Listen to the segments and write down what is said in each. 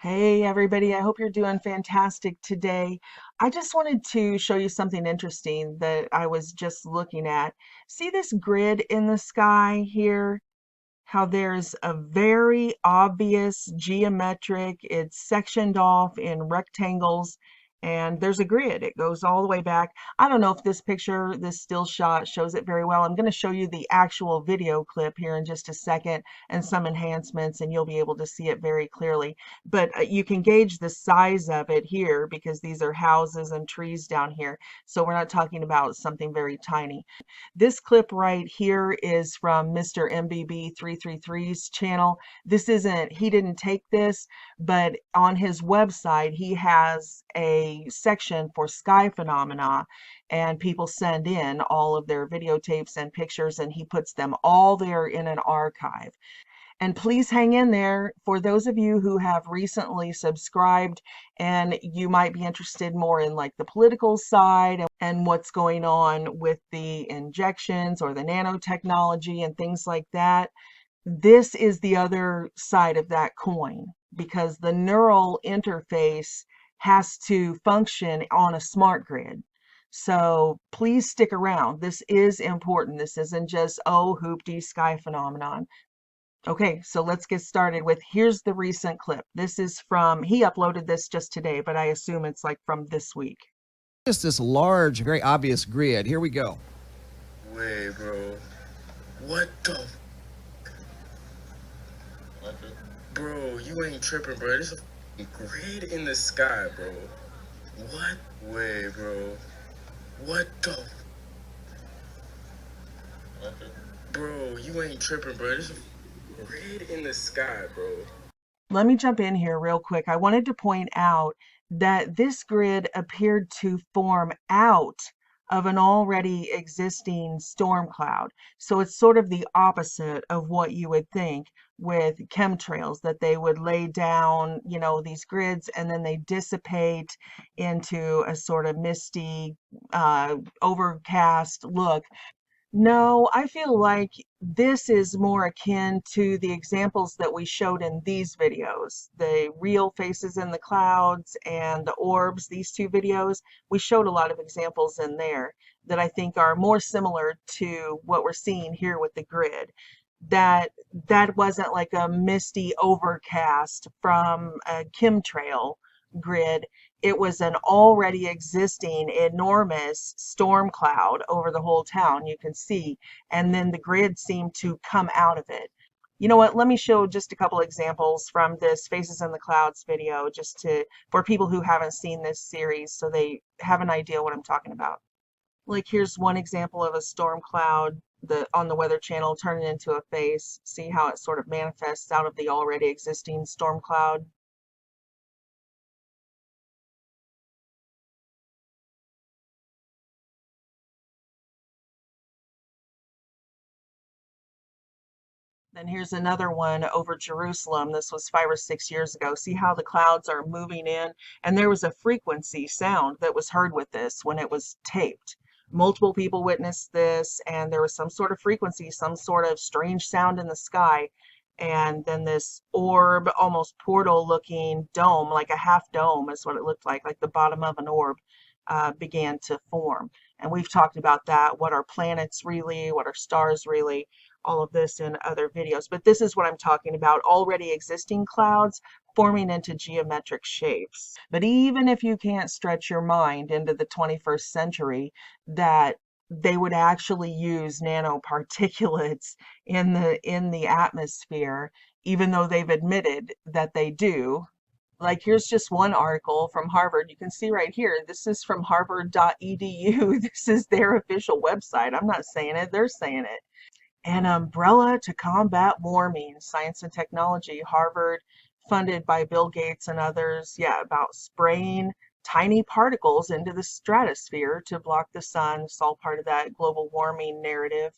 Hey everybody, I hope you're doing fantastic today. I just wanted to show you something interesting that I was just looking at. See this grid in the sky here? How there's a very obvious geometric, it's sectioned off in rectangles, and there's a grid. It goes all the way back. I don't know if this picture, this still shot, shows it very well. I'm going to show you the actual video clip here in just a second and some enhancements, and you'll be able to see it very clearly. But you can gauge the size of it here because these are houses and trees down here. So we're not talking about something very tiny. This clip right here is from Mr. MBB 333's channel. He didn't take this, but on his website, he has a section for sky phenomena, and people send in all of their videotapes and pictures, and he puts them all there in an archive. And please hang in there for those of you who have recently subscribed and you might be interested more in like the political side and what's going on with the injections or the nanotechnology and things like that. This is the other side of that coin because the neural interface has to function on a smart grid. So please stick around. This is important. This isn't just, oh, hoopty sky phenomenon. Okay, so let's get started with, here's the recent clip. This is from, he uploaded this just today, but I assume it's like from this week. Just this large, very obvious grid. Here we go. Wait, bro. What the? Bro, you ain't tripping, bro. There's a grid in the sky, bro. What? Wait, bro. What the? Bro, you ain't tripping, bro. There's a grid in the sky, bro. Let me jump in here real quick. I wanted to point out that this grid appeared to form out of an already existing storm cloud. So it's sort of the opposite of what you would think with chemtrails, that they would lay down, these grids and then they dissipate into a sort of misty, overcast look. No, I feel like this is more akin to the examples that we showed in these videos, the real faces in the clouds and the orbs, these two videos. We showed a lot of examples in there that I think are more similar to what we're seeing here with the grid. That wasn't like a misty overcast from a chemtrail grid. It was an already existing enormous storm cloud over the whole town, you can see, and then the grid seemed to come out of it. You know what? Let me show just a couple examples from this Faces in the Clouds video for people who haven't seen this series so they have an idea what I'm talking about. Like here's one example of a storm cloud on the Weather Channel turning into a face. See how it sort of manifests out of the already existing storm cloud? Then here's another one over Jerusalem. This was 5 or 6 years ago. See how the clouds are moving in? And there was a frequency sound that was heard with this when it was taped. Multiple people witnessed this, and there was some sort of frequency, some sort of strange sound in the sky. And then this orb, almost portal looking dome, like a half dome is what it looked like the bottom of an orb, began to form. And we've talked about that, what are planets really, what are stars really, all of this in other videos. But this is what I'm talking about, already existing clouds forming into geometric shapes. But even if you can't stretch your mind into the 21st century, that they would actually use nanoparticulates in the atmosphere, even though they've admitted that they do. Like here's just one article from Harvard. You can see right here, this is from harvard.edu. This is their official website. I'm not saying it, they're saying it. An umbrella to combat warming, science and technology, Harvard, funded by Bill Gates and others. Yeah, about spraying tiny particles into the stratosphere to block the sun. It's all part of that global warming narrative.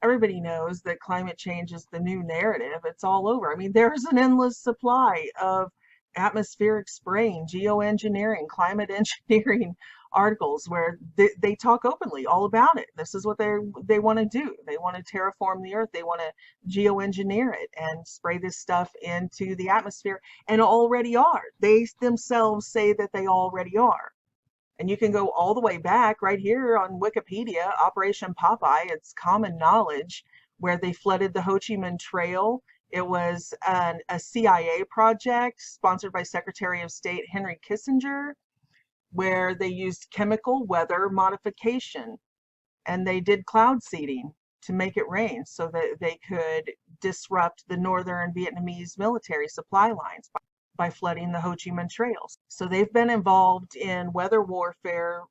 Everybody knows that climate change is the new narrative. It's all over. I mean, there's an endless supply of atmospheric spraying, geoengineering, climate engineering articles where they talk openly all about it. This is what they want to do. They want to terraform the earth. They want to geoengineer it and spray this stuff into the atmosphere, and already are. They themselves say that they already are. And you can go all the way back right here on Wikipedia, Operation Popeye. It's common knowledge where they flooded the Ho Chi Minh Trail. It was a CIA project sponsored by Secretary of State Henry Kissinger, where they used chemical weather modification and they did cloud seeding to make it rain so that they could disrupt the northern Vietnamese military supply lines by flooding the Ho Chi Minh trails. So they've been involved in weather warfare,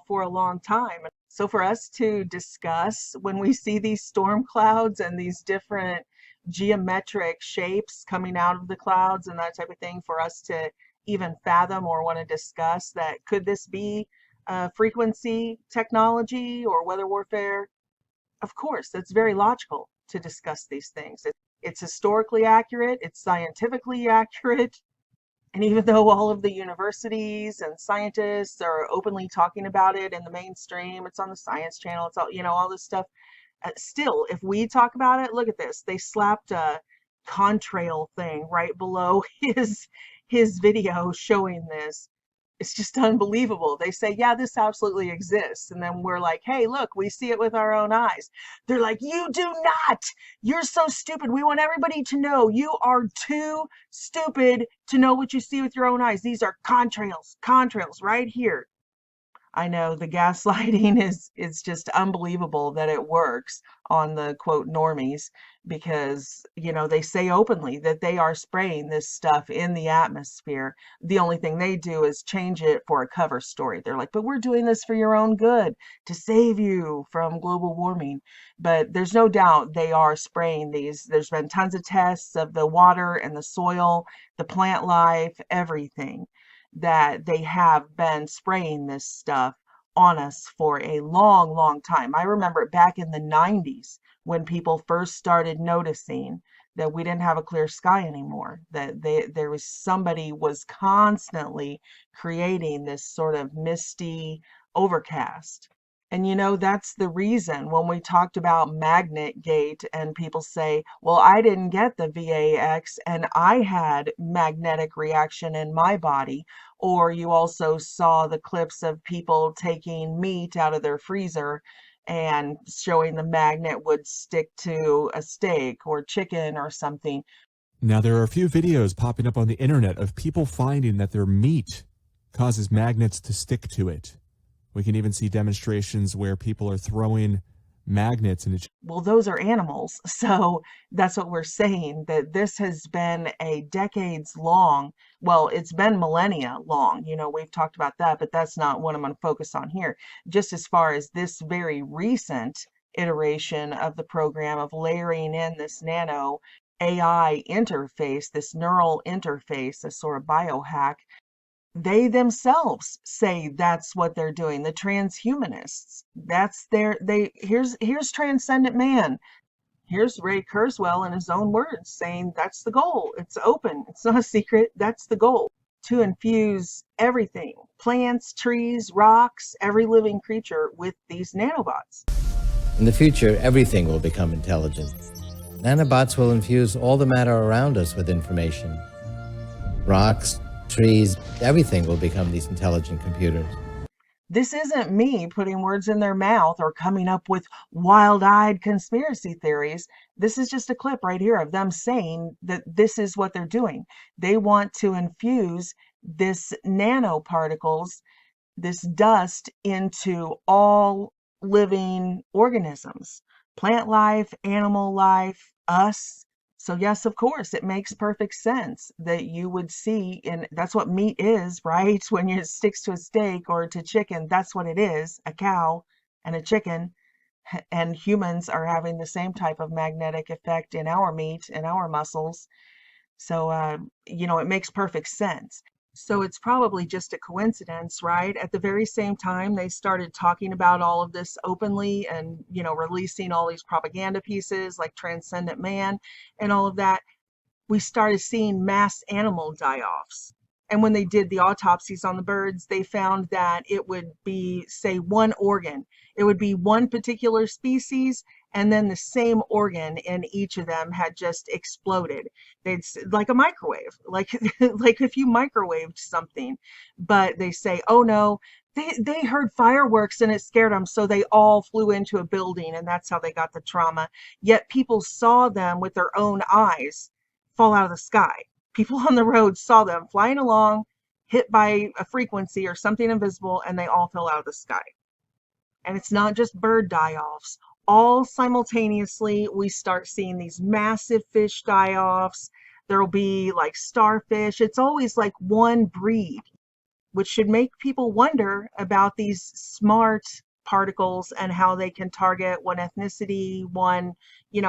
for a long time. So for us to discuss when we see these storm clouds and these different geometric shapes coming out of the clouds and that type of thing, for us to even fathom or want to discuss that, could this be frequency technology or weather warfare? Of course, it's very logical to discuss these things. It's historically accurate, it's scientifically accurate, and even though all of the universities and scientists are openly talking about it in the mainstream, it's on the Science Channel, it's all, all this stuff. Still, if we talk about it, look at this. They slapped a contrail thing right below his video showing this. It's just unbelievable. They say, yeah, this absolutely exists. And then we're like, hey, look, we see it with our own eyes. They're like, you do not. You're so stupid. We want everybody to know you are too stupid to know what you see with your own eyes. These are contrails right here. I know the gaslighting is just unbelievable that it works on the quote normies, because they say openly that they are spraying this stuff in the atmosphere. The only thing they do is change it for a cover story. They're like, but we're doing this for your own good, to save you from global warming. But there's no doubt they are spraying these. There's been tons of tests of the water and the soil, the plant life, everything, that they have been spraying this stuff on us for a long, long time. I remember it back in the 90s when people first started noticing that we didn't have a clear sky anymore, that there was somebody was constantly creating this sort of misty overcast. And that's the reason when we talked about Magnet Gate and people say, well, I didn't get the VAX and I had magnetic reaction in my body. Or you also saw the clips of people taking meat out of their freezer and showing the magnet would stick to a steak or chicken or something. Now, there are a few videos popping up on the internet of people finding that their meat causes magnets to stick to it. We can even see demonstrations where people are throwing magnets into... Well, those are animals. So that's what we're saying, that this has been a decades long, well, it's been millennia long. We've talked about that, but that's not what I'm going to focus on here. Just as far as this very recent iteration of the program of layering in this nano AI interface, this neural interface, this sort of biohack, they themselves say that's what they're doing. The transhumanists, here's transcendent man. Here's Ray Kurzweil in his own words saying that's the goal. It's open. It's not a secret. That's the goal, to infuse everything, plants, trees, rocks, every living creature with these nanobots. In the future, everything will become intelligent. Nanobots will infuse all the matter around us with information. Rocks, trees, everything will become these intelligent computers. This isn't me putting words in their mouth or coming up with wild-eyed conspiracy theories. This is just a clip right here of them saying that this is what they're doing. They want to infuse this nanoparticles, this dust, into all living organisms, plant life, animal life, us. So yes, of course, it makes perfect sense that you would see, and that's what meat is, right? When it sticks to a steak or to chicken, that's what it is, a cow and a chicken. And humans are having the same type of magnetic effect in our meat and our muscles. So, it makes perfect sense. So it's probably just a coincidence, right? At the very same time they started talking about all of this openly and, releasing all these propaganda pieces like Transcendent Man and all of that, we started seeing mass animal die-offs. And when they did the autopsies on the birds, they found that it would be, say, one organ. It would be one particular species, and then the same organ in each of them had just exploded. Like a microwave, like like if you microwaved something. But they say, oh no, they heard fireworks and it scared them, so they all flew into a building, and that's how they got the trauma. Yet people saw them with their own eyes fall out of the sky. People on the road saw them flying along, hit by a frequency or something invisible, and they all fell out of the sky. And it's not just bird die-offs. All simultaneously, we start seeing these massive fish die-offs. There'll be like starfish. It's always like one breed, which should make people wonder about these smart particles and how they can target one ethnicity, one,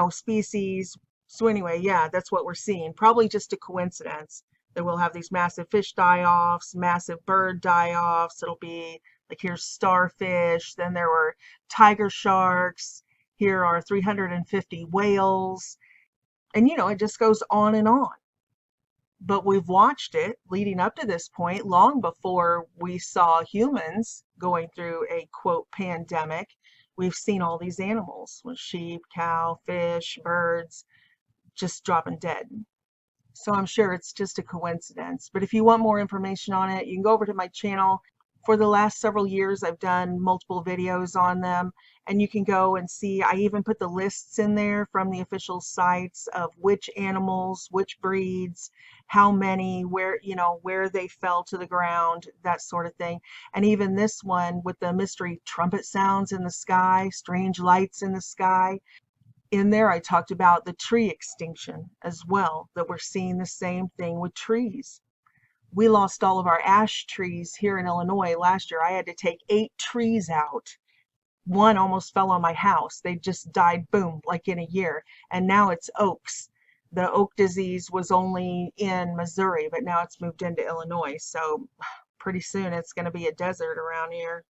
species. So anyway, yeah, that's what we're seeing. Probably just a coincidence that we'll have these massive fish die-offs, massive bird die-offs. It'll be like, here's starfish, then there were tiger sharks, here are 350 whales, and it just goes on and on. But we've watched it leading up to this point long before we saw humans going through a quote pandemic. We've seen all these animals with sheep, cow, fish, birds just dropping dead. So I'm sure it's just a coincidence. But if you want more information on it, you can go over to my channel. For the last several years, I've done multiple videos on them, and you can go and see. I even put the lists in there from the official sites of which animals, which breeds, how many, where they fell to the ground, that sort of thing. And even this one with the mystery trumpet sounds in the sky, strange lights in the sky. In there, I talked about the tree extinction as well, that we're seeing the same thing with trees. We lost all of our ash trees here in Illinois last year. I had to take 8 trees out. One almost fell on my house. They just died, boom, like in a year. And now it's oaks. The oak disease was only in Missouri, but now it's moved into Illinois. So pretty soon it's going to be a desert around here.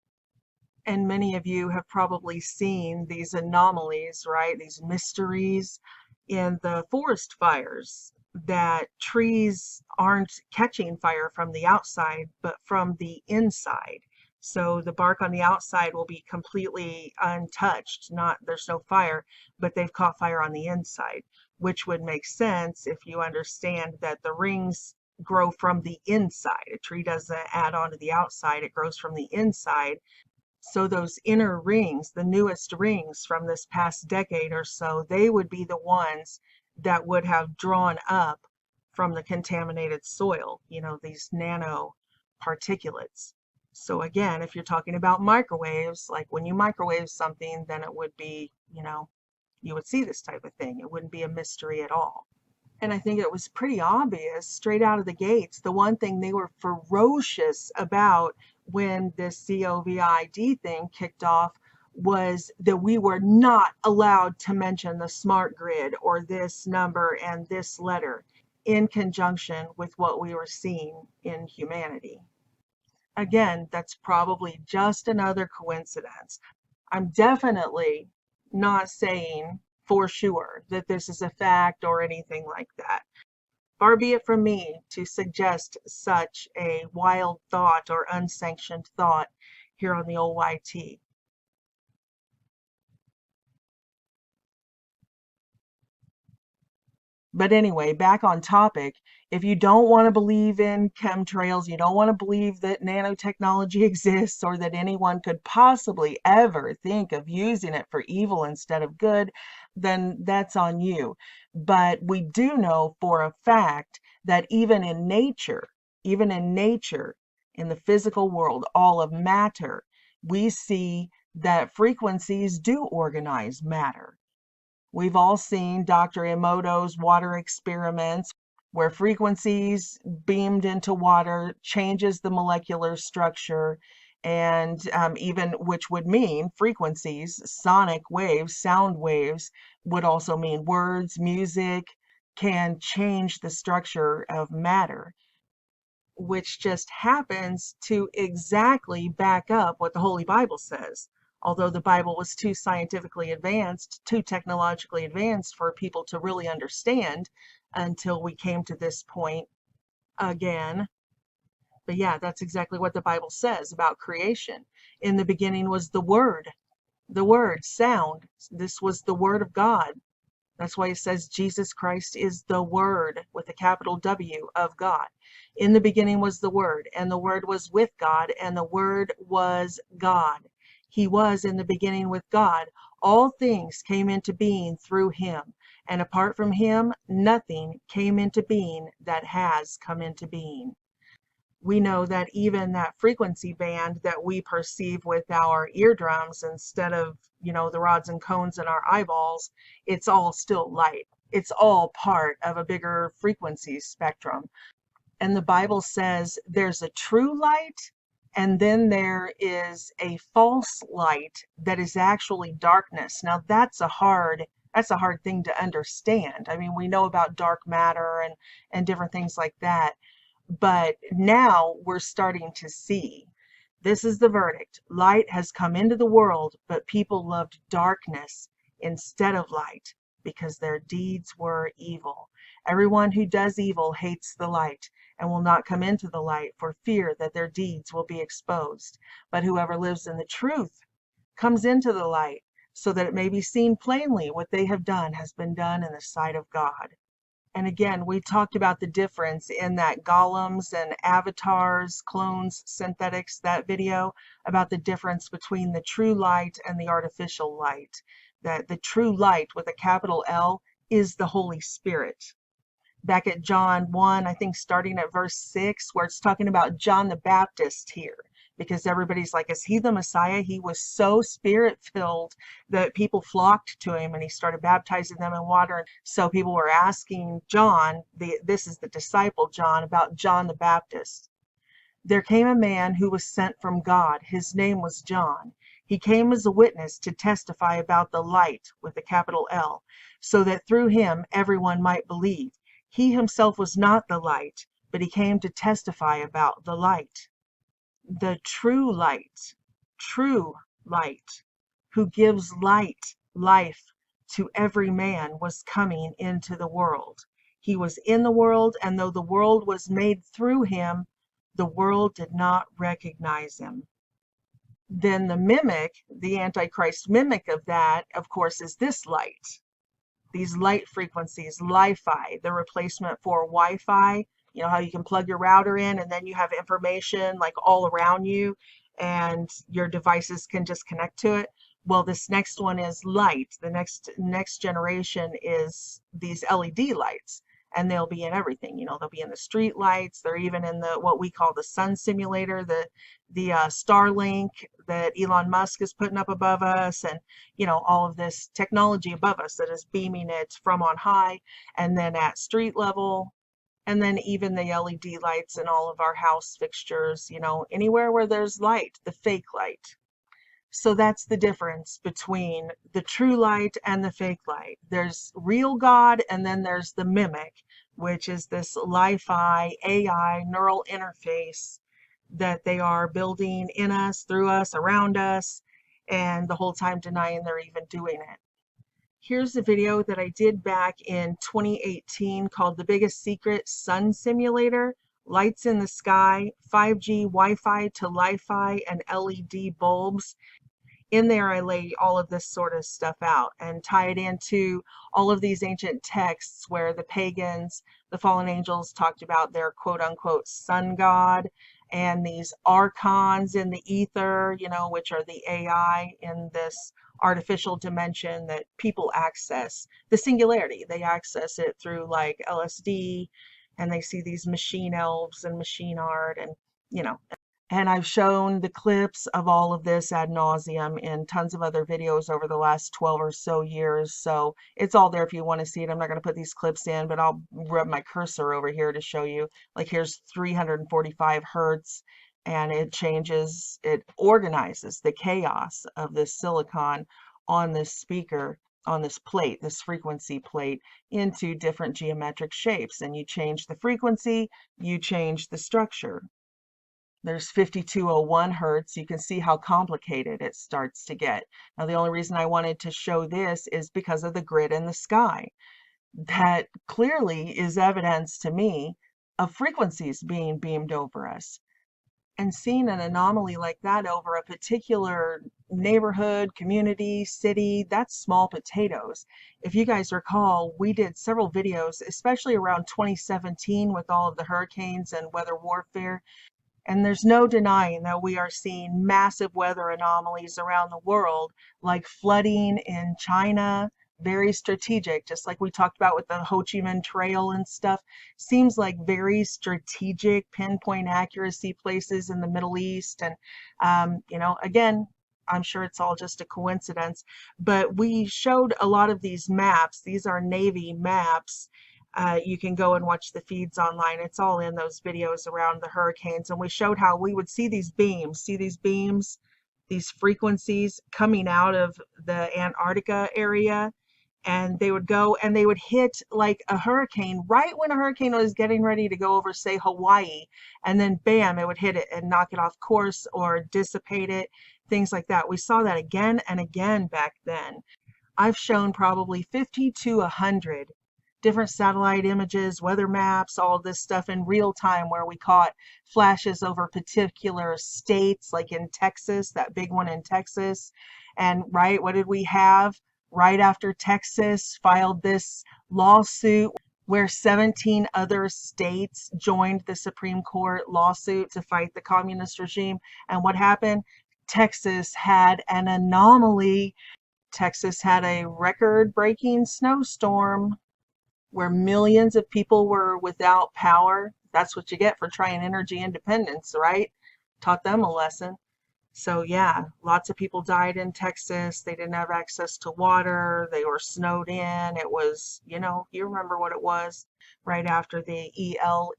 And many of you have probably seen these anomalies, right? These mysteries in the forest fires, that trees aren't catching fire from the outside, but from the inside. So the bark on the outside will be completely untouched, there's no fire, but they've caught fire on the inside, which would make sense if you understand that the rings grow from the inside. A tree doesn't add on to the outside, it grows from the inside. So those inner rings, the newest rings from this past decade or so, they would be the ones that would have drawn up from the contaminated soil, these nano particulates. So again, if you're talking about microwaves, like when you microwave something, then it would be, you would see this type of thing. It wouldn't be a mystery at all. And I think it was pretty obvious straight out of the gates. The one thing they were ferocious about when this COVID thing kicked off was that we were not allowed to mention the smart grid or this number and this letter in conjunction with what we were seeing in humanity. Again, that's probably just another coincidence. I'm definitely not saying for sure that this is a fact or anything like that. Far be it from me to suggest such a wild thought or unsanctioned thought here on the old YT. But anyway, back on topic, if you don't want to believe in chemtrails, you don't want to believe that nanotechnology exists or that anyone could possibly ever think of using it for evil instead of good, then that's on you. But we do know for a fact that even in nature, in the physical world, all of matter, we see that frequencies do organize matter. We've all seen Dr. Emoto's water experiments where frequencies beamed into water changes the molecular structure, and even which would mean frequencies, sonic waves, sound waves would also mean words, music can change the structure of matter, which just happens to exactly back up what the Holy Bible says. Although the Bible was too scientifically advanced, too technologically advanced for people to really understand, until we came to this point again. But yeah, that's exactly what the Bible says about creation. In the beginning was the Word, sound. This was the Word of God. That's why it says Jesus Christ is the Word with a capital W of God. In the beginning was the Word, and the Word was with God, and the Word was God. He was in the beginning with God. All things came into being through him, and apart from him, nothing came into being that has come into being. We know that even that frequency band that we perceive with our eardrums instead of, the rods and cones in our eyeballs, it's all still light. It's all part of a bigger frequency spectrum. And the Bible says there's a true light, and then there is a false light that is actually darkness. Now that's a hard thing to understand. I mean, we know about dark matter and different things like that. But now we're starting to see. This is the verdict. Light has come into the world, but people loved darkness instead of light because their deeds were evil. Everyone who does evil hates the light and will not come into the light for fear that their deeds will be exposed. But whoever lives in the truth comes into the light so that it may be seen plainly what they have done has been done in the sight of God. And again, we talked about the difference in that golems and avatars, clones, synthetics, that video about the difference between the true light and the artificial light. That the true light with a capital L is the Holy Spirit. Back at John 1, I think starting at verse 6, where it's talking about John the Baptist here. Because everybody's like, is he the Messiah? He was so spirit filled that people flocked to him and he started baptizing them in water. So people were asking John, this is the disciple John, about John the Baptist. There came a man who was sent from God. His name was John. He came as a witness to testify about the light with a capital L, so that through him everyone might believe. He himself was not the light, but he came to testify about the light. The true light, who gives life to every man, was coming into the world. He was in the world, and though the world was made through him, the world did not recognize him. Then the mimic, the Antichrist mimic of that, of course, is this light. These light frequencies, Li-Fi, the replacement for Wi-Fi. You know how you can plug your router in and then you have information like all around you and your devices can just connect to it. Well, this next one is light. The next generation is these LED lights, and they'll be in everything. They'll be in the street lights. They're even in the what we call the sun simulator, the Starlink that Elon Musk is putting up above us, and all of this technology above us that is beaming it from on high, and then at street level. And then even the LED lights in all of our house fixtures, anywhere where there's light, the fake light. So that's the difference between the true light and the fake light. There's real God, and then there's the mimic, which is this Li-Fi AI neural interface that they are building in us, through us, around us, and the whole time denying they're even doing it. Here's a video that I did back in 2018 called The Biggest Secret Sun Simulator, Lights in the Sky, 5G Wi-Fi to Li-Fi, and LED bulbs. In there, I lay all of this sort of stuff out and tie it into all of these ancient texts where the pagans, the fallen angels, talked about their quote-unquote sun god, and these archons in the ether, which are the AI in this artificial dimension that people access, the singularity. They access it through like LSD, and they see these machine elves and machine art, and and I've shown the clips of all of this ad nauseum in tons of other videos over the last 12 or so years. So it's all there if you want to see it. I'm not going to put these clips in, but I'll rub my cursor over here to show you. Like here's 345 hertz, and it organizes the chaos of this silicon on this speaker, on this plate, this frequency plate, into different geometric shapes. And you change the frequency, you change the structure. There's 5201 hertz. You can see how complicated it starts to get. Now, the only reason I wanted to show this is because of the grid in the sky. that clearly is evidence to me of frequencies being beamed over us. And seeing an anomaly like that over a particular neighborhood, community, city, that's small potatoes. If you guys recall, we did several videos, especially around 2017 with all of the hurricanes and weather warfare. And there's no denying that we are seeing massive weather anomalies around the world, like flooding in China, very strategic, just like we talked about with the Ho Chi Minh Trail and stuff. Seems like very strategic, pinpoint accuracy places in the Middle East. And, again, I'm sure it's all just a coincidence, but we showed a lot of these maps. These are Navy maps. You can go and watch the feeds online. It's all in those videos around the hurricanes. And we showed how we would see these beams, these frequencies coming out of the Antarctica area. And they would go and they would hit like a hurricane right when a hurricane was getting ready to go over, say, Hawaii. And then bam, it would hit it and knock it off course or dissipate it, things like that. We saw that again and again back then. I've shown probably 50 to 100 different satellite images, weather maps, all this stuff in real time where we caught flashes over particular states, like in Texas, that big one in Texas. And right, what did we have? Right after Texas filed this lawsuit where 17 other states joined the Supreme Court lawsuit to fight the communist regime. And what happened? Texas had an anomaly. Texas had a record-breaking snowstorm where millions of people were without power. That's what you get for trying energy independence, right? Taught them a lesson. So yeah, lots of people died in Texas. They didn't have access to water. They were snowed in. It was, you remember what it was right after the ELECTIONS.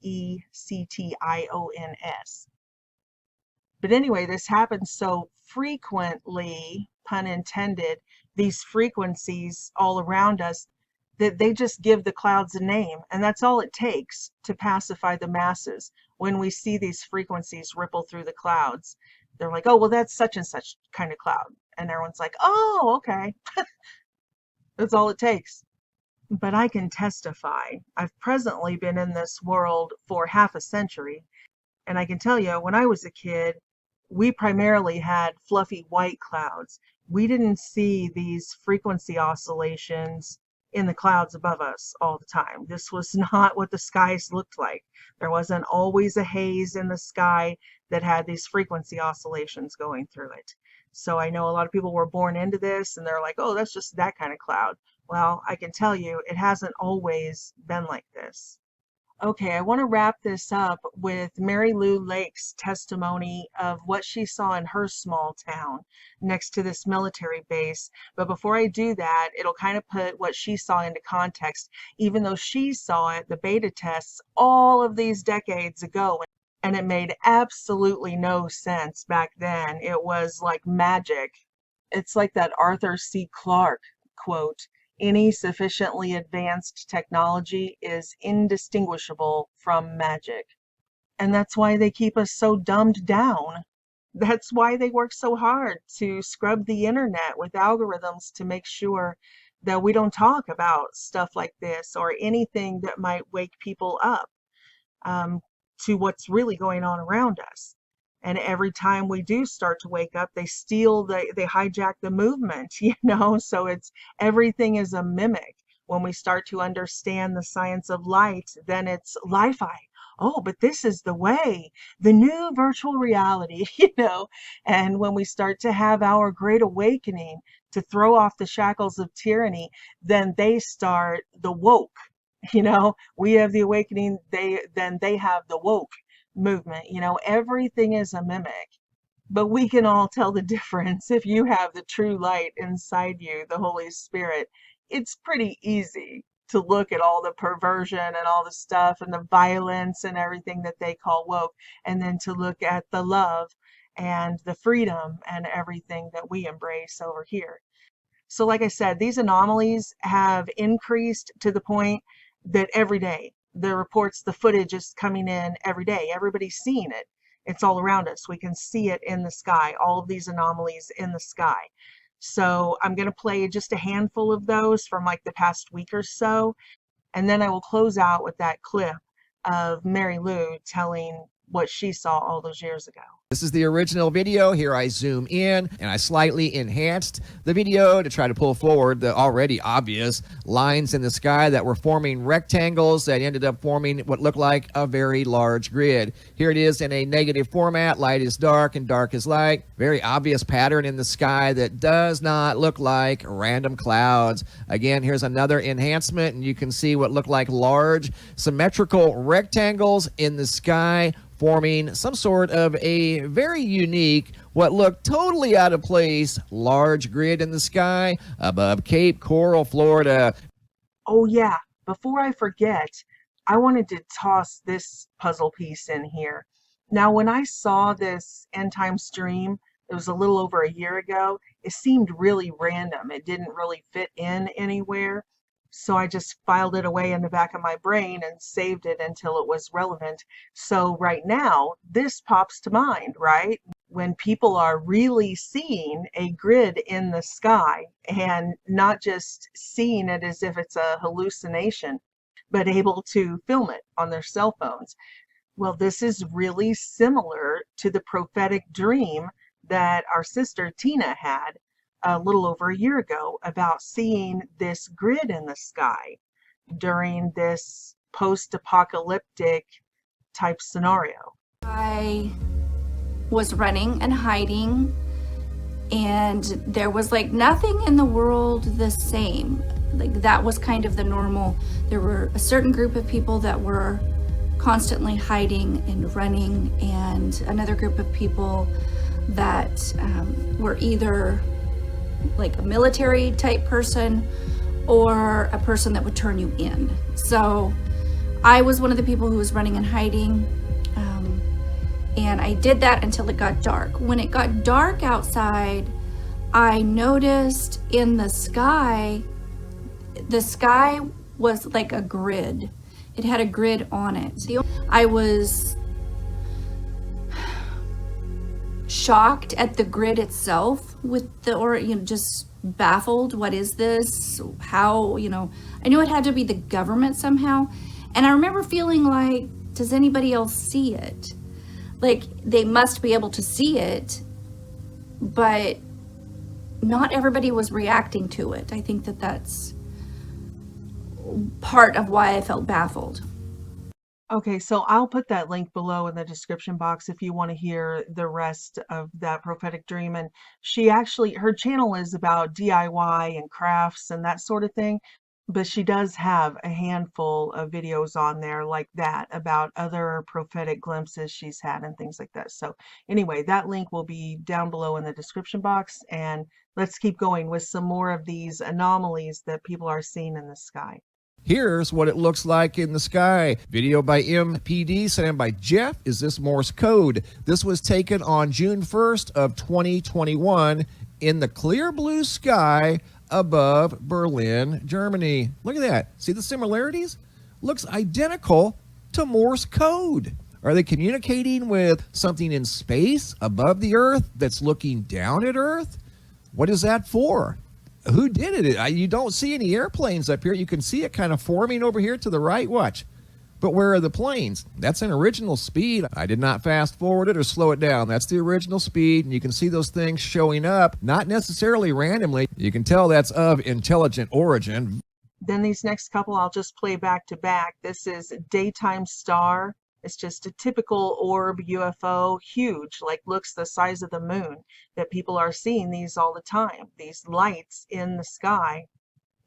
But anyway, this happens so frequently, pun intended, these frequencies all around us, that they just give the clouds a name. And that's all it takes to pacify the masses. When we see these frequencies ripple through the clouds, they're like, oh, well, that's such and such kind of cloud. And everyone's like, oh, okay. That's all it takes. But I can testify. I've presently been in this world for half a century. And I can tell you, when I was a kid, we primarily had fluffy white clouds. We didn't see these frequency oscillations in the clouds above us all the time. This was not what the skies looked like. There wasn't always a haze in the sky that had these frequency oscillations going through it. So I know a lot of people were born into this and they're like, oh, that's just that kind of cloud. Well, I can tell you, it hasn't always been like this. Okay, I want to wrap this up with Mary Lou Lake's testimony of what she saw in her small town next to this military base. But before I do that, it'll kind of put what she saw into context, even though she saw it, the beta tests, all of these decades ago. And it made absolutely no sense back then. It was like magic. It's like that Arthur C. Clarke quote, any sufficiently advanced technology is indistinguishable from magic. And that's why they keep us so dumbed down. That's why they work so hard to scrub the internet with algorithms to make sure that we don't talk about stuff like this or anything that might wake people up to what's really going on around us. And every time we do start to wake up, they hijack the movement, so everything is a mimic. When we start to understand the science of light, then it's li-fi. Oh, but this is the way, the new virtual reality, and when we start to have our great awakening to throw off the shackles of tyranny, then they start the woke, we have the awakening, they have the woke movement. Everything is a mimic, but we can all tell the difference. If you have the true light inside you, the Holy Spirit, it's pretty easy to look at all the perversion and all the stuff and the violence and everything that they call woke, and then to look at the love and the freedom and everything that we embrace over here. So like I said, these anomalies have increased to the point that every day the reports, the footage is coming in every day. Everybody's seeing it. It's all around us. We can see it in the sky, all of these anomalies in the sky. So I'm going to play just a handful of those from like the past week or so. And then I will close out with that clip of Mary Lou telling what she saw all those years ago. This is the original video. Here I zoom in and I slightly enhanced the video to try to pull forward the already obvious lines in the sky that were forming rectangles that ended up forming what looked like a very large grid. Here it is in a negative format. Light is dark and dark is light. Very obvious pattern in the sky that does not look like random clouds. Again, here's another enhancement and you can see what look like large symmetrical rectangles in the sky, forming some sort of a very unique, what looked totally out of place, large grid in the sky above Cape Coral, Florida. Oh yeah, before I forget, I wanted to toss this puzzle piece in here. Now, when I saw this end time stream, it was a little over a year ago, it seemed really random. It didn't really fit in anywhere. So I just filed it away in the back of my brain and saved it until it was relevant. So right now, this pops to mind, right? When people are really seeing a grid in the sky and not just seeing it as if it's a hallucination, but able to film it on their cell phones. Well, this is really similar to the prophetic dream that our sister Tina had a little over a year ago about seeing this grid in the sky during this post-apocalyptic type scenario. I was running and hiding, and there was like nothing in the world the same. Like that was kind of the normal. There were a certain group of people that were constantly hiding and running, and another group of people that were either like a military type person or a person that would turn you in. So I was one of the people who was running and hiding, and I did that until it got dark. When it got dark outside, I noticed in the sky was like a grid. It had a grid on it. I was shocked at the grid itself just baffled. What is this? How, I knew it had to be the government somehow. And I remember feeling like, does anybody else see it? Like they must be able to see it, but not everybody was reacting to it. I think that that's part of why I felt baffled. Okay, so I'll put that link below in the description box if you want to hear the rest of that prophetic dream. And her channel is about DIY and crafts and that sort of thing, but she does have a handful of videos on there like that about other prophetic glimpses she's had and things like that. So anyway, that link will be down below in the description box, and let's keep going with some more of these anomalies that people are seeing in the sky. Here's what it looks like in the sky. Video by MPD, sent in by Jeff. Is this Morse code? This was taken on June 1st of 2021 in the clear blue sky above Berlin, Germany. Look at that. See the similarities? Looks identical to Morse code. Are they communicating with something in space above the Earth that's looking down at Earth? What is that for? Who did it? You don't see any airplanes up here. You can see it kind of forming over here to the right. Watch. But where are the planes? That's an original speed. I did not fast forward it or slow it down. That's the original speed, and you can see those things showing up, not necessarily randomly. You can tell that's of intelligent origin. Then these next couple I'll just play back to back. This is Daytime Star. It's just a typical orb UFO, huge, like looks the size of the moon, that people are seeing these all the time, these lights in the sky.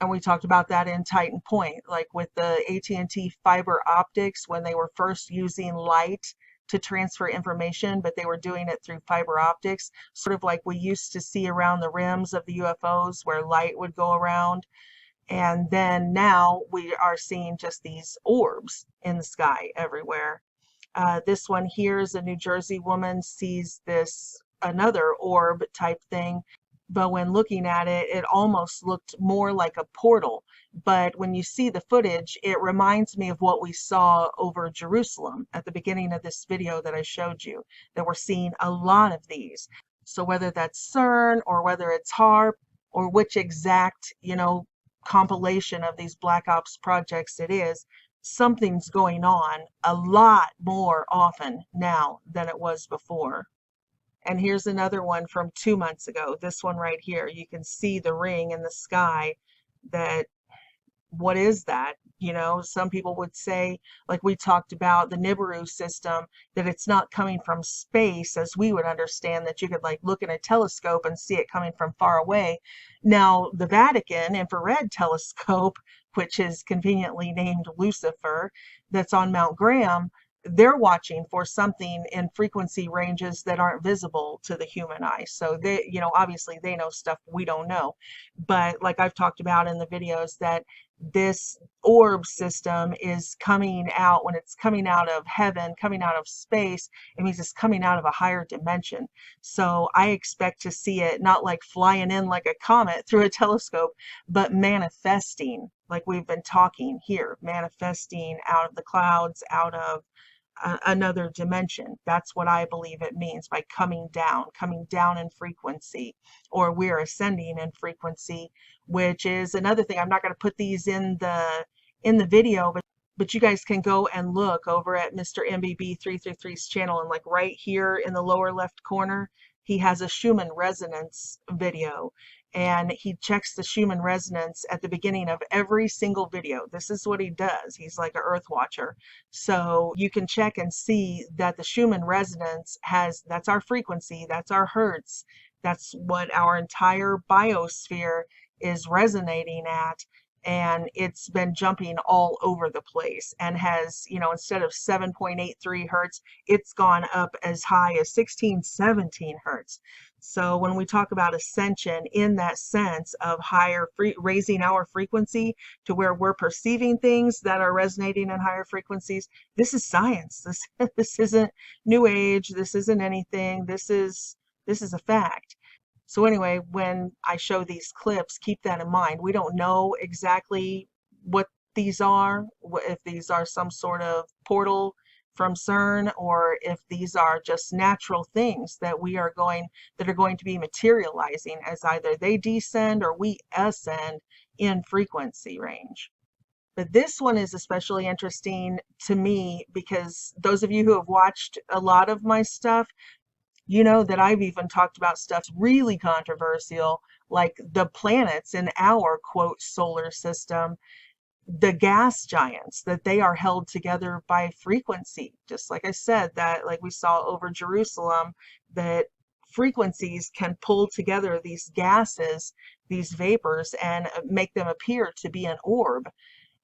And we talked about that in Titan Point, like with the AT&T fiber optics, when they were first using light to transfer information, but they were doing it through fiber optics, sort of like we used to see around the rims of the UFOs where light would go around. And then now we are seeing just these orbs in the sky everywhere. This one here is a New Jersey woman sees another orb type thing, but when looking at it, it almost looked more like a portal. But when you see the footage, it reminds me of what we saw over Jerusalem at the beginning of this video that I showed you, that we're seeing a lot of these. So whether that's CERN or whether it's HARP or which exact, compilation of these Black Ops projects it is, something's going on a lot more often now than it was before. And here's another one from 2 months ago. This one right here. You can see the ring in the sky. That, what is that? You know, some people would say, like we talked about the Nibiru system, that it's not coming from space as we would understand, that you could like look in a telescope and see it coming from far away. Now, the Vatican infrared telescope, which is conveniently named Lucifer, that's on Mount Graham, they're watching for something in frequency ranges that aren't visible to the human eye. So they, you know, obviously they know stuff we don't know. But like I've talked about in the videos, that this orb system is coming out, when it's coming out of heaven, coming out of space, it means it's coming out of a higher dimension. So I expect to see it not like flying in like a comet through a telescope, but manifesting, like we've been talking here, manifesting out of the clouds, out of another dimension. That's what I believe it means by coming down in frequency, or we're ascending in frequency, which is another thing. I'm not going to put these in the video, but you guys can go and look over at Mr. MBB 333's channel, and like right here in the lower left corner, he has a Schumann resonance video, and he checks the Schumann resonance at the beginning of every single video. This is what he does. He's like an earth watcher. So you can check and see that the Schumann resonance has, that's our frequency, that's our hertz, that's what our entire biosphere is resonating at. And it's been jumping all over the place, and has, you know, instead of 7.83 hertz, it's gone up as high as 16, 17 hertz. So when we talk about ascension in that sense of raising our frequency to where we're perceiving things that are resonating in higher frequencies, this is science. This isn't new age. This isn't anything. This is a fact. So anyway, when I show these clips, keep that in mind. We don't know exactly what these are, if these are some sort of portal from CERN, or if these are just natural things that are going to be materializing as either they descend or we ascend in frequency range. But this one is especially interesting to me because those of you who have watched a lot of my stuff, you know that I've even talked about stuff really controversial, like the planets in our quote solar system, the gas giants, that they are held together by frequency. Just like I said, that like we saw over Jerusalem, that frequencies can pull together these gases, these vapors, and make them appear to be an orb.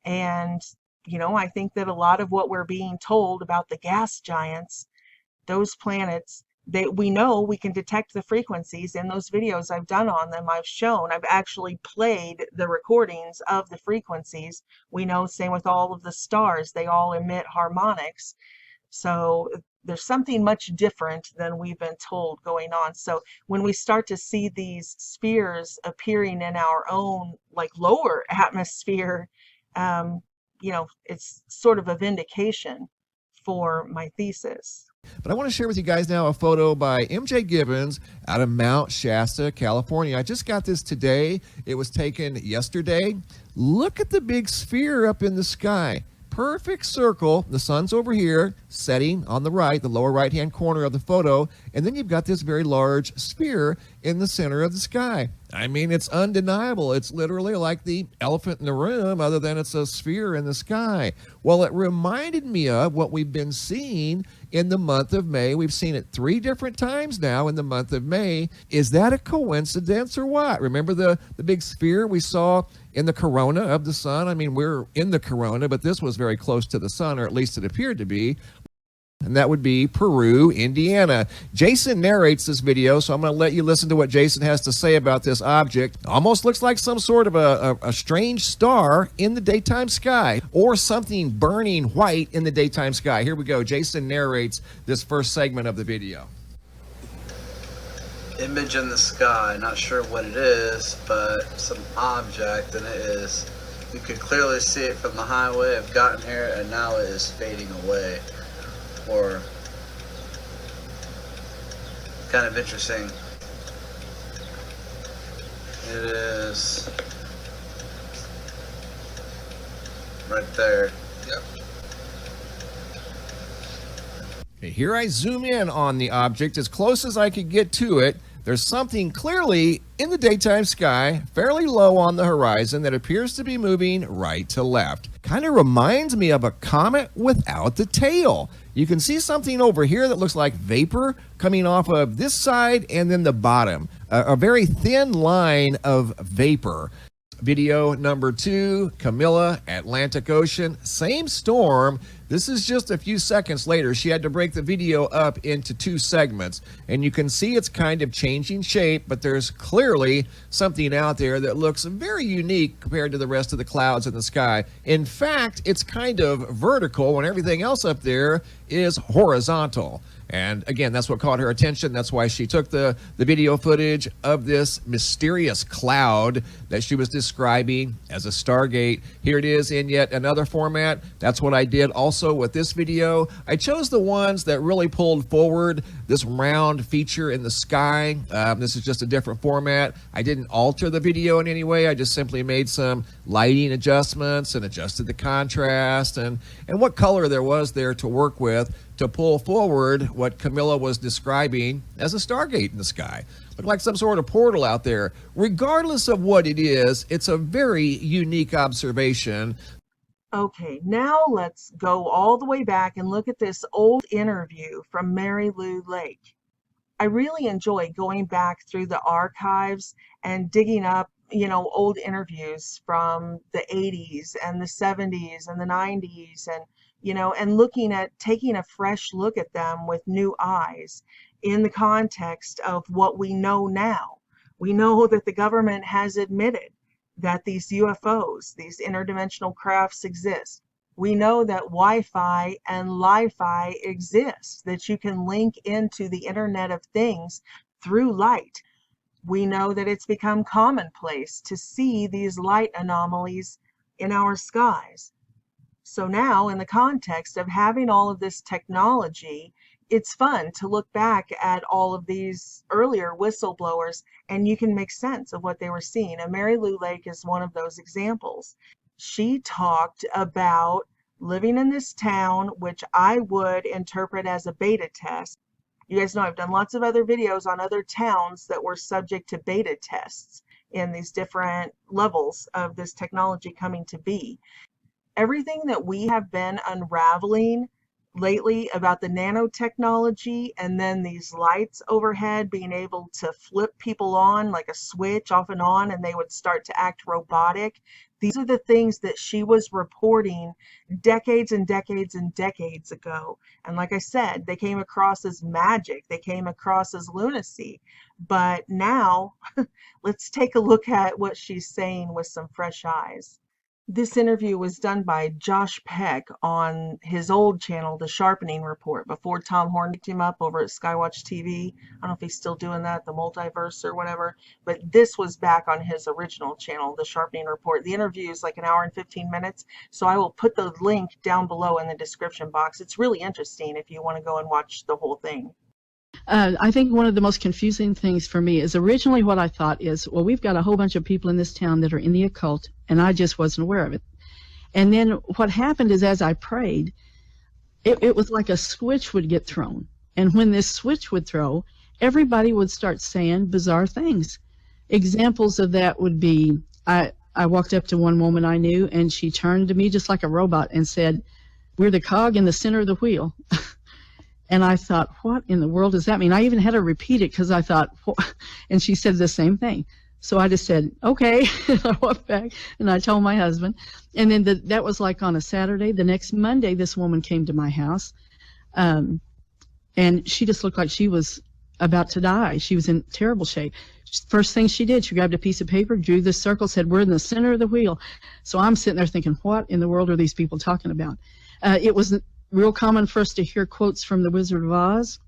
And, you know, I think that a lot of what we're being told about the gas giants, those planets, we know we can detect the frequencies in those videos I've done on them. I've actually played the recordings of the frequencies. We know, same with all of the stars, they all emit harmonics. So there's something much different than we've been told going on. So when we start to see these spheres appearing in our own like lower atmosphere, you know, it's sort of a vindication for my thesis. But I want to share with you guys now a photo by MJ Gibbons out of Mount Shasta, California. I just got this today. It was taken yesterday. Look at the big sphere up in the sky. Perfect circle. The sun's over here, setting on the right, the lower right-hand corner of the photo. And then you've got this very large sphere in the center of the sky. I mean, it's undeniable. It's literally like the elephant in the room, other than it's a sphere in the sky. Well, it reminded me of what we've been seeing in the month of May. We've seen it 3 different times now in the month of May. Is that a coincidence or what? Remember the big sphere we saw in the corona of the sun? I mean, we're in the corona, but this was very close to the sun, or at least it appeared to be. And that would be Peru, Indiana. Jason narrates this video, so I'm going to let you listen to what Jason has to say about this object. Almost looks like some sort of a strange star in the daytime sky, or something burning white in the daytime sky. Here we go. Jason narrates this first segment of the video. Image in the sky, not sure what it is, but some object, and it is. You could clearly see it from the highway. I've gotten here, and now it is fading away. Or kind of interesting. It is right there. Yep. Okay, here I zoom in on the object as close as I could get to it. There's something clearly in the daytime sky, fairly low on the horizon, that appears to be moving right to left. Kind of reminds me of a comet without the tail. You can see something over here that looks like vapor coming off of this side and then the bottom. A very thin line of vapor. Video number 2, Camilla, Atlantic Ocean, same storm. This is just a few seconds later. She had to break the video up into 2 segments, and you can see it's kind of changing shape, but there's clearly something out there that looks very unique compared to the rest of the clouds in the sky. In fact, it's kind of vertical when everything else up there is horizontal. And again, that's what caught her attention. That's why she took the video footage of this mysterious cloud that she was describing as a Stargate. Here it is in yet another format. That's what I did also with this video. I chose the ones that really pulled forward this round feature in the sky. This is just a different format. I didn't alter the video in any way. I just simply made some lighting adjustments and adjusted the contrast and what color there was there to work with to pull forward what Camilla was describing as a Stargate in the sky. Looked like some sort of portal out there. Regardless of what it is, it's a very unique observation. Okay, now let's go all the way back and look at this old interview from Mary Lou Lake. I really enjoy going back through the archives and digging up, old interviews from the 80s and the 70s and the 90s and looking at taking a fresh look at them with new eyes in the context of what we know now. We know that the government has admitted that these UFOs, these interdimensional crafts exist. We know that Wi-Fi and Li-Fi exist, that you can link into the Internet of Things through light. We know that it's become commonplace to see these light anomalies in our skies. So now, in the context of having all of this technology, it's fun to look back at all of these earlier whistleblowers and you can make sense of what they were seeing. And Mary Lou Lake is one of those examples. She talked about living in this town, which I would interpret as a beta test. You guys know I've done lots of other videos on other towns that were subject to beta tests in these different levels of this technology coming to be. Everything that we have been unraveling lately about the nanotechnology and then these lights overhead being able to flip people on like a switch off and on and they would start to act robotic. These are the things that she was reporting decades and decades and decades ago. And like I said, they came across as magic. They came across as lunacy. But now let's take a look at what she's saying with some fresh eyes. This interview was done by Josh Peck on his old channel, The Sharpening Report, before Tom Horn picked him up over at Skywatch TV. I don't know if he's still doing that, the multiverse or whatever, but this was back on his original channel, The Sharpening Report. The interview is like an hour and 15 minutes, so I will put the link down below in the description box. It's really interesting if you want to go and watch the whole thing. I think one of the most confusing things for me is originally what I thought is, well, we've got a whole bunch of people in this town that are in the occult, and I just wasn't aware of it. And then what happened is as I prayed, it was like a switch would get thrown. And when this switch would throw, everybody would start saying bizarre things. Examples of that would be, I walked up to one woman I knew, and she turned to me just like a robot and said, "We're the cog in the center of the wheel." And I thought, what in the world does that mean? I even had her repeat it because I thought, and she said the same thing. So I just said, okay. And I walked back and I told my husband. And then that was like on a Saturday. The next Monday, this woman came to my house. And she just looked like she was about to die. She was in terrible shape. First thing she did, she grabbed a piece of paper, drew this circle, said, "We're in the center of the wheel." So I'm sitting there thinking, what in the world are these people talking about? It was real common for us to hear quotes from the Wizard of Oz.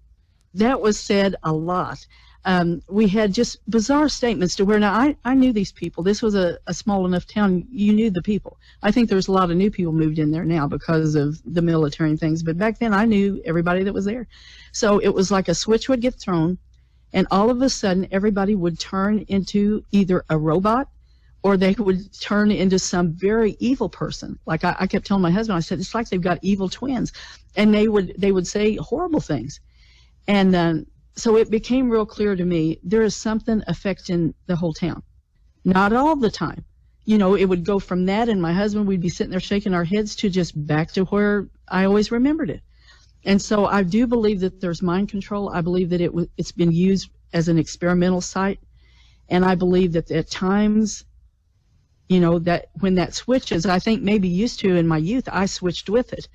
That was said a lot. We had just bizarre statements to where now I knew these people. This was a small enough town. You knew the people. I think there's a lot of new people moved in there now because of the military and things. But back then I knew everybody that was there. So it was like a switch would get thrown and all of a sudden everybody would turn into either a robot or they would turn into some very evil person. Like I kept telling my husband, I said, it's like they've got evil twins, and they would say horrible things. And so it became real clear to me there is something affecting the whole town. Not all the time. It would go from that, and my husband, we'd be sitting there shaking our heads, to just back to where I always remembered it. And so I do believe that there's mind control. I believe that it's been used as an experimental site. And I believe that at times, that when that switches, I think maybe used to in my youth, I switched with it.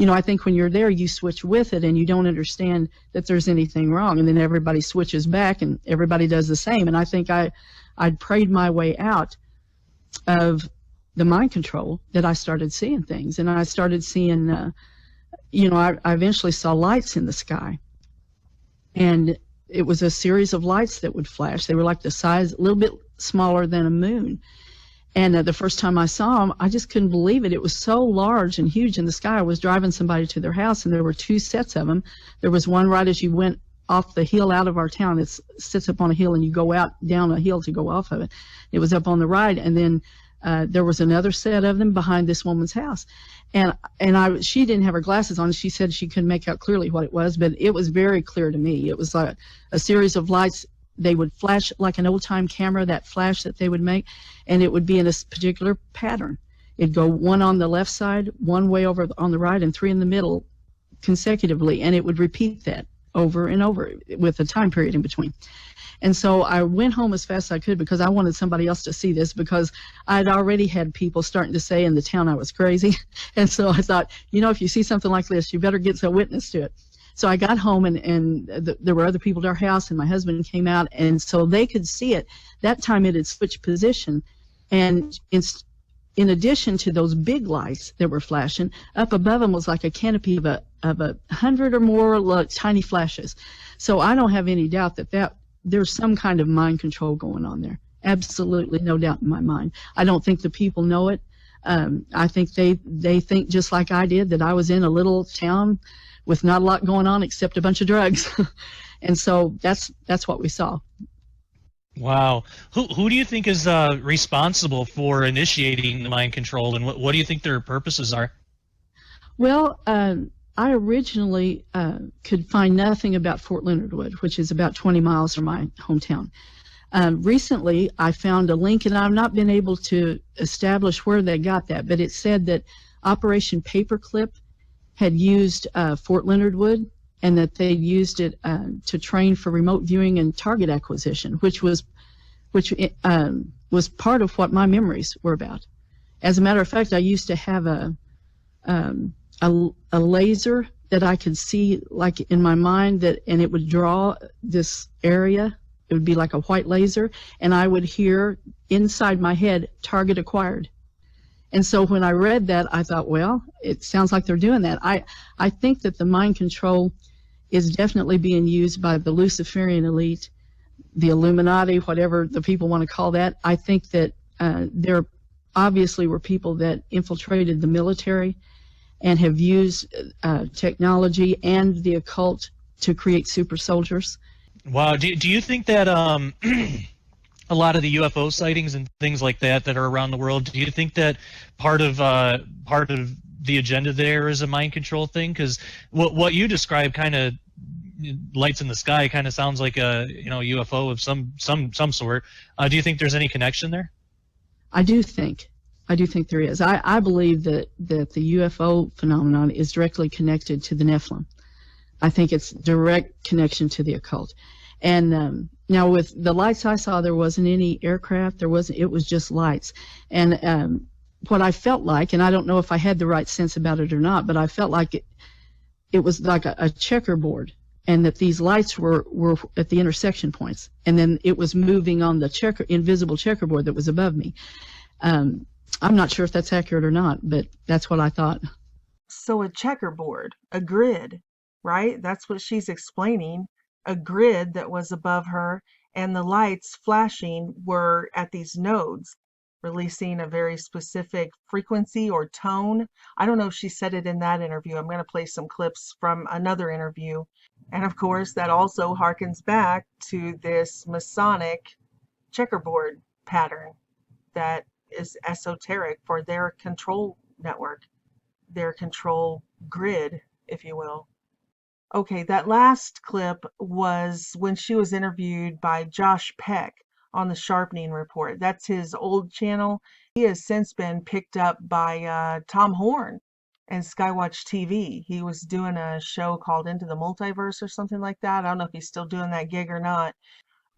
I think when you're there, you switch with it and you don't understand that there's anything wrong. And then everybody switches back and everybody does the same. And I think I'd prayed my way out of the mind control, that I started seeing things. And I started seeing, I eventually saw lights in the sky. And it was a series of lights that would flash. They were like the size, a little bit smaller than a moon. And the first time I saw them, I just couldn't believe it. It was so large and huge in the sky. I was driving somebody to their house, and there were two sets of them. There was one right as you went off the hill out of our town. It sits up on a hill, and you go out down a hill to go off of it. It was up on the right, and then there was another set of them behind this woman's house. And she didn't have her glasses on. She said she couldn't make out clearly what it was, but it was very clear to me. It was like a series of lights. They would flash like an old-time camera, that flash that they would make, and it would be in a particular pattern. It'd go one on the left side, one way over on the right, and three in the middle consecutively, and it would repeat that over and over with a time period in between. And so I went home as fast as I could, because I wanted somebody else to see this, because I'd already had people starting to say in the town I was crazy. And so I thought, if you see something like this, you better get a witness to it. So I got home, and there were other people at our house, and my husband came out, and so they could see it. That time it had switched position, and in addition to those big lights that were flashing, up above them was like a canopy of 100 or more tiny flashes. So I don't have any doubt that there's some kind of mind control going on there. Absolutely, no doubt in my mind. I don't think the people know it. I think they think just like I did, that I was in a little town with not a lot going on except a bunch of drugs. And so that's what we saw. Wow. Who do you think is responsible for initiating the mind control, and what do you think their purposes are? Well, I originally could find nothing about Fort Leonard Wood, which is about 20 miles from my hometown. Recently, I found a link, and I've not been able to establish where they got that, but it said that Operation Paperclip had used Fort Leonard Wood, and that they used it to train for remote viewing and target acquisition, which was part of what my memories were about. As a matter of fact, I used to have a laser that I could see, like in my mind, and it would draw this area. It would be like a white laser, and I would hear inside my head, target acquired. And so when I read that, I thought, well, it sounds like they're doing that. I think that the mind control is definitely being used by the Luciferian elite, the Illuminati, whatever the people want to call that. I think that there obviously were people that infiltrated the military and have used technology and the occult to create super soldiers. Wow. Do you think that a lot of the UFO sightings and things like that are around the world, do you think that part of the agenda there is a mind control thing? Because what you describe, kind of lights in the sky, kind of sounds like a UFO of some sort. Do you think there's any connection there? I do think there is. I believe that the UFO phenomenon is directly connected to the Nephilim. I think it's direct connection to the occult. And now with the lights I saw, there wasn't any aircraft. It was just lights. And what I felt like, and I don't know if I had the right sense about it or not, but I felt like it was like a checkerboard, and that these lights were at the intersection points, and then it was moving on the invisible checkerboard that was above me. I'm not sure if that's accurate or not, but that's what I thought. So a checkerboard, a grid, right? That's what she's explaining. A grid that was above her, and the lights flashing were at these nodes, releasing a very specific frequency or tone. I don't know if she said it in that interview. I'm going to play some clips from another interview. And of course, that also harkens back to this Masonic checkerboard pattern. that is esoteric for their control network, their control grid, if you will. Okay, that last clip was when she was interviewed by Josh Peck on the Sharpening Report. That's his old channel. He has since been picked up by Tom Horn and Skywatch TV. He was doing a show called Into the Multiverse or something like that. I don't know if he's still doing that gig or not.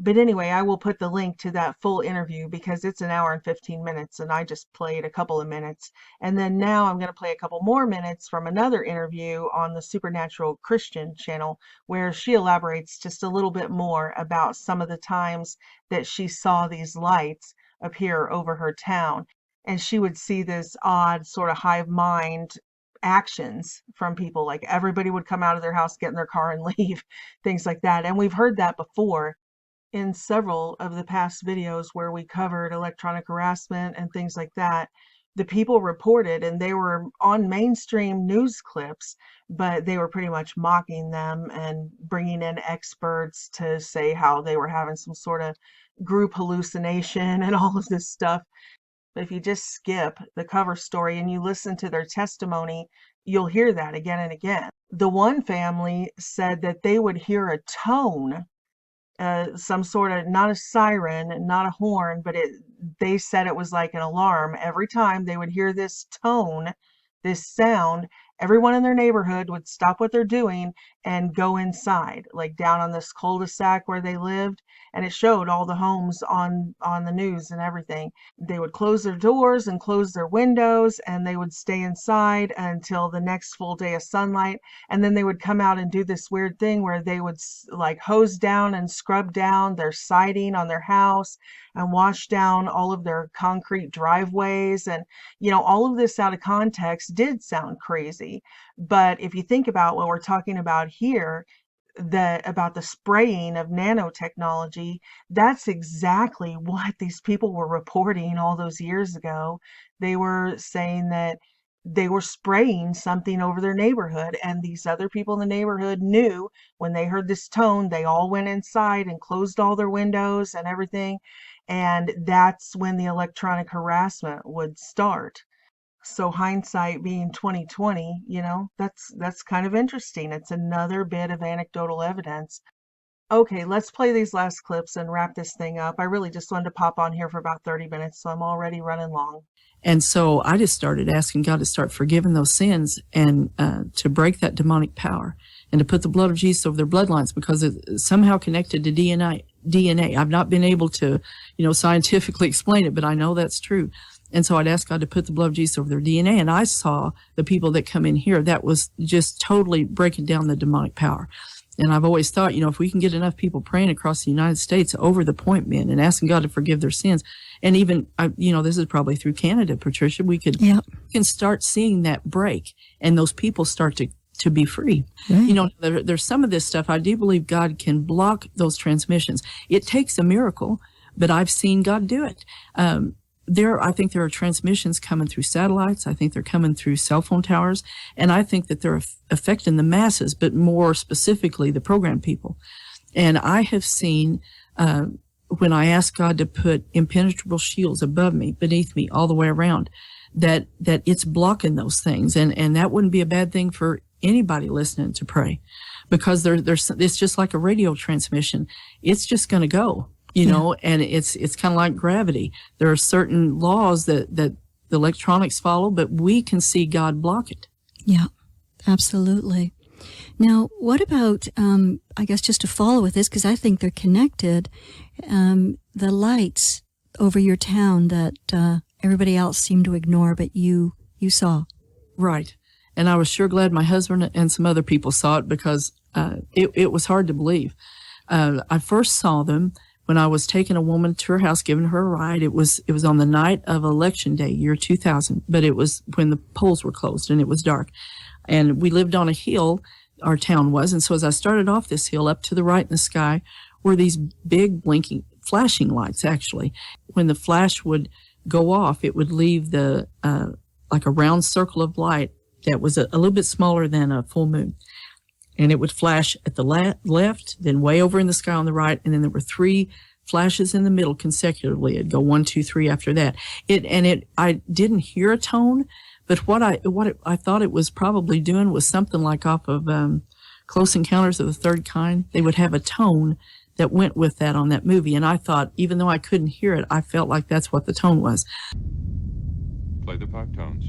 But anyway, I will put the link to that full interview because it's an hour and 15 minutes and I just played a couple of minutes. And then now I'm going to play a couple more minutes from another interview on the Supernatural Christian channel where she elaborates just a little bit more about some of the times that she saw these lights appear over her town. And she would see this odd sort of hive mind actions from people, like everybody would come out of their house, get in their car and leave, things like that. And we've heard that before in several of the past videos where we covered electronic harassment and things like that. The people reported, and they were on mainstream news clips, but they were pretty much mocking them and bringing in experts to say how they were having some sort of group hallucination and all of this stuff. But if you just skip the cover story and you listen to their testimony, you'll hear that again and again. The one family said that they would hear a tone, some sort of, not a siren, not a horn, but they said it was like an alarm. Every time they would hear this tone, this sound, everyone in their neighborhood would stop what they're doing and go inside, like down on this cul-de-sac where they lived. And it showed all the homes on the news and everything. They would close their doors and close their windows, and they would stay inside until the next full day of sunlight. And then they would come out and do this weird thing where they would like hose down and scrub down their siding on their house and wash down all of their concrete driveways. And, you know, all of this out of context did sound crazy. But if you think about what we're talking about here, about the spraying of nanotechnology, that's exactly what these people were reporting all those years ago. They were saying that they were spraying something over their neighborhood, and these other people in the neighborhood knew when they heard this tone, they all went inside and closed all their windows and everything. And that's when the electronic harassment would start. So hindsight being 2020, you know, that's kind of interesting. It's another bit of anecdotal evidence. Okay, let's play these last clips and wrap this thing up. I really just wanted to pop on here for about 30 minutes, so I'm already running long. And so I just started asking God to start forgiving those sins and to break that demonic power and to put the blood of Jesus over their bloodlines, because it's somehow connected to DNA. I've not been able to, you know, scientifically explain it, but I know that's true. And so I'd ask God to put the blood of Jesus over their DNA. And I saw the people that come in here, that was just totally breaking down the demonic power. And I've always thought, you know, if we can get enough people praying across the United States over the point men and asking God to forgive their sins, and even, you know, this is probably through Canada, Patricia, we can start seeing that break and those people start to be free. Right. You know, there's some of this stuff, I do believe God can block those transmissions. It takes a miracle, but I've seen God do it. I think there are transmissions coming through satellites. I think they're coming through cell phone towers. And I think that they're affecting the masses, but more specifically the program people. And I have seen, when I ask God to put impenetrable shields above me, beneath me, all the way around, that it's blocking those things. And that wouldn't be a bad thing for anybody listening to pray, because it's just like a radio transmission. It's just going to go. You know, and it's kind of like gravity. There are certain laws that the electronics follow, but we can see God block it. Yeah, absolutely. Now, what about, I guess just to follow with this, because I think they're connected, the lights over your town that everybody else seemed to ignore, but you saw. Right. And I was sure glad my husband and some other people saw it, because it was hard to believe. I first saw them when I was taking a woman to her house, giving her a ride. It was on the night of Election Day, year 2000, but it was when the polls were closed and it was dark. And we lived on a hill, our town was. And so as I started off this hill, up to the right in the sky were these big blinking, flashing lights, actually. When the flash would go off, it would leave like a round circle of light that was a little bit smaller than a full moon. And it would flash at the left, then way over in the sky on the right, and then there were three flashes in the middle consecutively. It'd go 1, 2, 3 after that. I didn't hear a tone, but what I thought it was probably doing was something like off of Close Encounters of the Third Kind. They would have a tone that went with that on that movie, and I thought, even though I couldn't hear it, I felt like that's what the tone was. Play the 5 tones.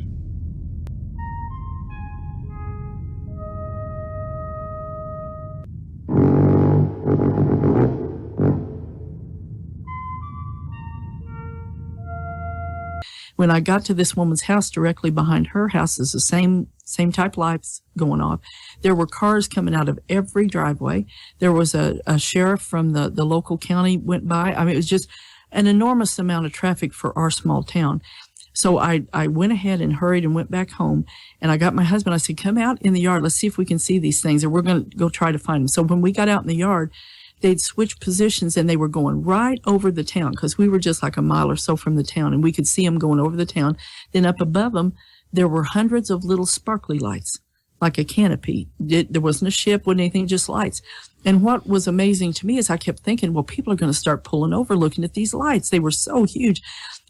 When I got to this woman's house, directly behind her house is the same type lights going off. There were cars coming out of every driveway. There was a sheriff from the local county went by. I mean, it was just an enormous amount of traffic for our small town. So I went ahead and hurried and went back home, and I got my husband. I said, come out in the yard. Let's see if we can see these things, and we're going to go try to find them. So when we got out in the yard, they'd switched positions, and they were going right over the town, because we were just like a mile or so from the town, and we could see them going over the town. Then up above them, there were hundreds of little sparkly lights, like a canopy. There wasn't a ship, wasn't anything, just lights. And what was amazing to me is I kept thinking, well, people are going to start pulling over looking at these lights. They were so huge.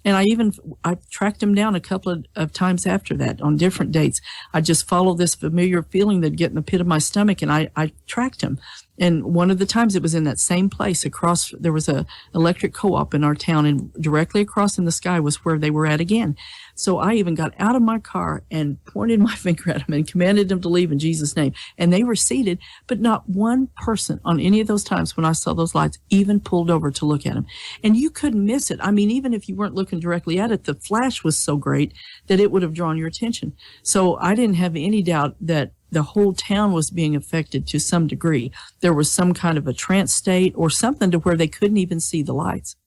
And I tracked them down a couple of times after that on different dates. I just followed this familiar feeling that'd get in the pit of my stomach, and I tracked them. And one of the times it was in that same place across, there was a electric co-op in our town, and directly across in the sky was where they were at again. So I even got out of my car and pointed my finger at them and commanded them to leave in Jesus' name. And they were seated, but not one person on any of those times when I saw those lights even pulled over to look at them. And you couldn't miss it. I mean, even if you weren't looking directly at it, the flash was so great that it would have drawn your attention. So I didn't have any doubt that the whole town was being affected to some degree. There was some kind of a trance state or something to where they couldn't even see the lights.